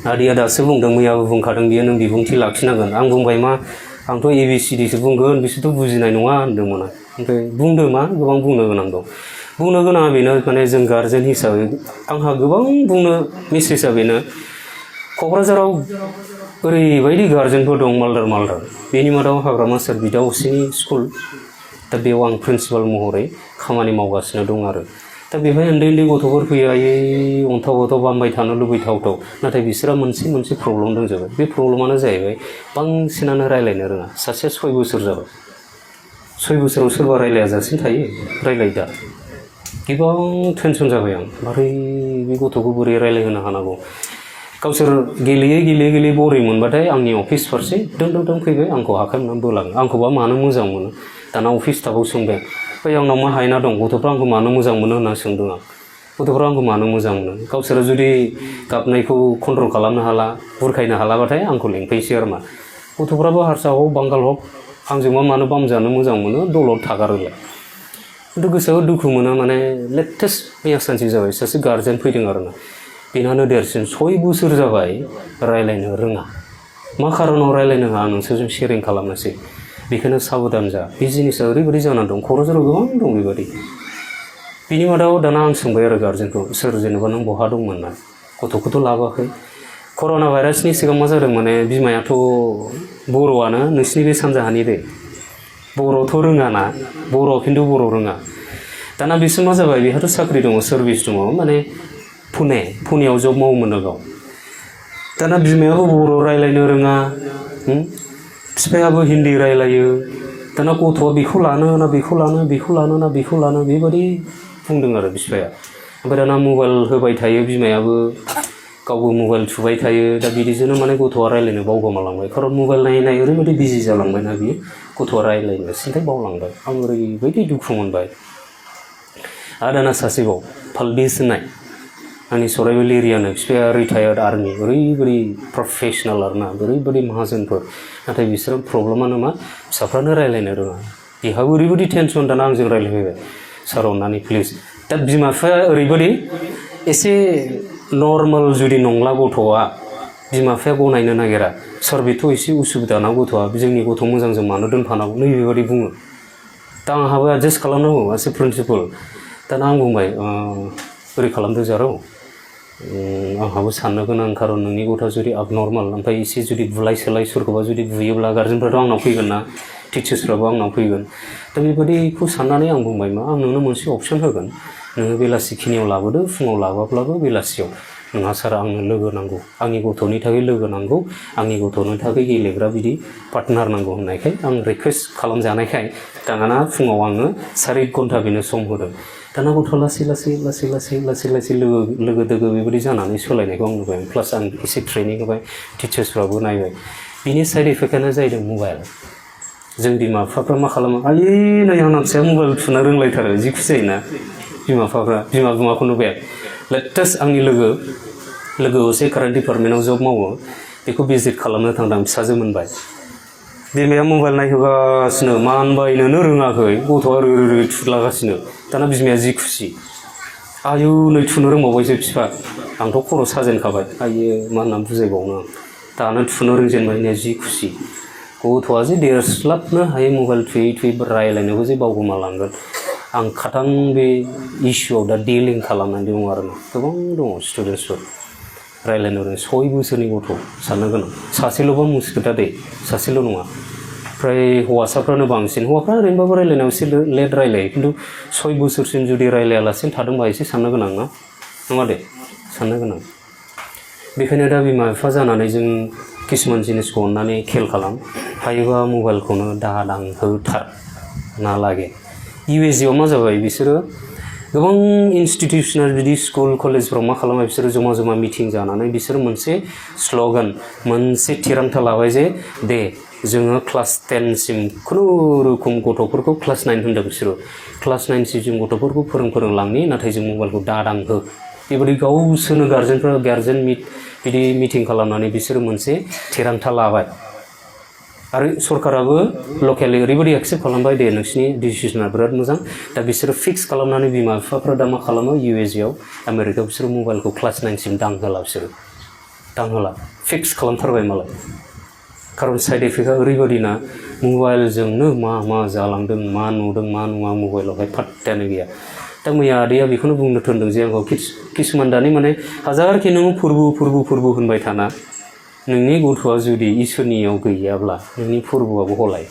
आदैया दासो बुंदों मैयाबो बुंखादों बियो नों बिबुंथि लाखिनांगोन आं बुंबाय मा आंथ' ABCDसो बुंगोन बिसोरथ' बुजिनाय नङा होनदोंमोन आं ओमफ्राय बुंदो मा गोबां बुंनो गोनां दं बुंनो गोनाङा बेनो माने जों गार्जेन हिसाबै आंहा गोबां बुंनो मेसेजआ बेनो क'क्राझाराव ओरैबायदि गार्जेनफोर दं मालदार बेनि मादाव हाग्रामा सार बिदा असेनि स्कुल दा बेयाव आं प्रिन्सिपाल महरै खामानि मावगासिनो दं आरो दा बेवहाय उन्दै गथ'फोर फैयो आयै अन्थाव बामबाय थानो लुबैथावथाव नाथाय बिसोरा मोनसे प्रब्लेम दंजोबो बे प्रब्लेमानो जाहैबाय बांसिनानो रायलायनो रोङा सासेया 6 बोसोर जाबाय 6 बोसोराव सोरबा रायलायाजासिम थायो रायलायदा गोबां टेनसन जाबाय आं मारै बे गथ'खौ बोरै रायलायहोनो हानांगौ गावसोर गेलेयै बरिं मोनबाथाय आंनि अफिस फारसे दों फैबाय आंखौ आखाइ हमनानै बोलाङो आंखौबा मानो मोजां मोनो दाना अफिस स्टाफआव सोंबाय फै आंनाव मा हायना दं गथ'फ्रा आंखौ मानो मोजां मोनो होनना सोंदों आं गथ'फ्रा आंखौ मानो मोजां मोनो गावसोरो जुदि गाबनायखौ कन्ट्रल खालामनो हाला बुरखायनो हालाबाथाय आंखौ लेंफैसै आरो मा गथ'फ्राबो हारसा हक बांगाल हक आंजों मानो बामजानो मोजां मोनो दलद थागारोलाय खिन्थु गोसोआव दुखु मोनो माने लेटेस्ट मैया सानसे जाबाय सासे गार्जेन फैदों आरोना बेनानो देरसिन 6 बोसोर जाबाय रायलायनो रोङा मा खारनाव रायलायनो हाया नोंसोरजों शेयारिं खालामनोसै बेखौनो साबधान जा बे जिनिसा ओरैबायदि जानानै दं क'क्राझाराव गोबां दं बेबायदि बिनि मादाव दाना आं सोंबाय आरो गार्जेनखौ सोर जेनेबा नों बहा दंमोन ना गथ'खौथ' लाबोआखै कर'ना भाइरासनि सिगां मा जादों माने बिमायाथ' बर'आनो नोंसिनि बे सानजाहानि दे बर'थ' रोङाना बर'आव खिन्थु बर' रोङा दाना बिसोर मा जाबाय बेहाथ' साख्रि दङ सार्भिस दङ माने पुनेयाव जब मावोमोन गाव दाना बिमायाबो बर' रायलायनो रोङा बिफायाबो हिन्दी रायलायो दाना गथ'आ बेखौ लानो ना बेखौ लानो बेबायदि बुंदों आरो बिफाया ओमफ्राय दाना मबाइल होबाय थायो बिमायाबो गावबो मबाइल थुबाय थायो दा बिदिजोंनो माने गथ'आ रायलायनो बावगोमालांबाय खारन मबाइल नायै ओरैबायदि बिजि जालांबायना बियो गथ'आ रायलायनो सिन्थाय बावलांबाय आं ओरैबायदि दुखु मोनबाय आरो दाना सासेबाव फालबिस होननाय आंनि सराइबिल एरियानो बिफाया रिटायार्ड आर्मि ओरैबायदि प्रफेसनेल आरोना ओरैबायदि माहाजोनफोर नाथाय बिसोरो प्रब्लेमानो मा फिसाफ्रानो रायलायनो रोङा बेहाबो ओरैबायदि टेनसन दाना आंजों रायलायफैबाय सार अननानै प्लिज दा बिमा बिफाया ओरैबायदि एसे नर्मेल जुदि नंला गथ'आ बिमा बिफाया गनायनो नागिरा सार बेथ' एसे उसुबिदा ना गथ'आ जोंनि गथ' मोजांजों मानो दोनफानांगौ नै बेबायदि बुङो दा आंहाबो एडजास्ट खालामनांगौ एसे प्रिन्सिपाल दाना आं बुंबाय बोरै खालामदो जारौ आंहाबो साननो गोनां खारन नोंनि गथ'आ जुदि आबनर्माल ओमफ्राय एसे जुदि बुलाय सोलाय सोरखौबा जुदि बुयोब्ला गार्जेनफ्राथ' आंनाव फैगोन ना टिचार्सफ्राबो आंनाव फैगोन दा बेबायदिखौ साननानै आं बुंबाय मा आं नोंनो मोनसे अपसन होगोन नोङो बेलासिखिनियाव लाबोदो फुङाव लाबोब्लाबो बेलासियाव नोंहा सार आंनो लोगो नांगौ आंनि गथ'नि थाखाय लोगो नांगौ आंनि गथ'नि थाखाय गेलेग्रा बिदि पार्टनार नांगौ होननायखाय आं रिकुवेस्ट खालामजानायखाय दाना फुङाव आङो 4 घन्टा बेनो सम होदों दाना गथ'आ लासै लोगो दोगो बेबायदि जानानै सोलायनायखौ आं नुबाय प्लास आं एसे ट्रेनिं होबाय टिचार्सफ्राबो नायबाय बिनि साइड इफेक्टआनो जाहैदों मबाइल जों बिमा बिफाफ्रा मा खालामो आयै नै आंना फिसाया मबाइल थुना रोंलायथारो जि खुसि जायोना बिमा बिफाफ्रा बिमाखौ नुबाय लेटेस्ट आंनि लोगो असे कारेन्ट डिपार्टमेन्टआव जब मावो बेखौ भिजिट खालामनो थांदों फिसाजो मोनबाय बिमाया मबाइल नायहोगासिनो मानबायनोनो रोङाखै गथ'आ ओरै थुलागासिनो दाना बिमाया जि खुसि आयौ नै थुनो रोंबावबायसो बिफा आंथ' खर' साजेनखाबाय आयो मा होननानै बुजायबावनो दानो थुनो रोंजेनबाय होननाया जि खुसि गथ'आ जे देरस्लाबनो हायो मबाइल थुयै रायलायनोबो जे बावगोमालांगोन आं खाथां बे इस्युआव दा डिलिं खालामनानै दङ आरोना गोबां दङ स्टुडेन्टसफोर रायलायनो रोङो 6 बोसोरनि गथ' साननो गोनां सासेल'बा मुस्किल दे सासेल' नङा फ्राय हौवासाफ्रानो बांसिन हौवाफ्रा ओरैनोबाबो रायलायनायाव एसे लेट रायलायो खिन्थु 6 बोसोरसिम जुदि रायलायालासिनो थादोंबा एसे साननो गोनां ना नङा दे साननो गोनां बेखायनो दा बिमा बिफा जानानै जों किसुमान जिनिसखौ अननानै खेल खालाम हायोबा मबाइलखौनो दादांहोथार ना लागे इउएसएआव मा जाबाय बिसोरो गोबां इन्स्टिटिउसनाल बिदि स्कुल कलेजफ्राव मा खालामो बिसोरो जमा मिटिं जानानै बिसोरो मोनसे स्ल'गान मोनसे थिरांथा लाबाय जे दे जोङो क्लास 10 सिम खुनुरुखुम गथ'फोरखौ क्लास 9 होनदों बिसोरो क्लास 9 सिम गथ'फोरखौ फोरोंलांनि नाथाय जों मबाइलखौ दादांहो बेबायदि गावसोरनो गार्जेन बिदि मिटिं खालामनानै बिसोरो मोनसे थिरांथा लाबाय आरो सरकाराबो लकेलि ओरैबायदि एक्सेप्ट खालामबाय दे नोंसिनि डिसिसना बिराद मोजां दा बिसोरो फिक्स खालामनानै बिमा बिफाफ्रा दा मा खालामो इउएसएआव आमेरिकायाव बिसोरो मबाइलखौ क्लास 9 सिम दांहोला बिसोरो दांहोला फिक्स खालामथारबाय मालाय खारन साइड इफेक्टआ ओरैबायदि ना मबाइलजोंनो मा जालांदों मा नुदों मा नुवा मबाइलावहाय पात्तायानो गैया दा मैया आदैया बेखौनो बुंनो थोनदों जे आंखौ किसुमान दानि माने हाजारखि नों फोरबो होनबाय थाना नोंनि गथ'आ जुदि इसोरनियाव गैयाब्ला नोंनि फोरबोआबो हलाय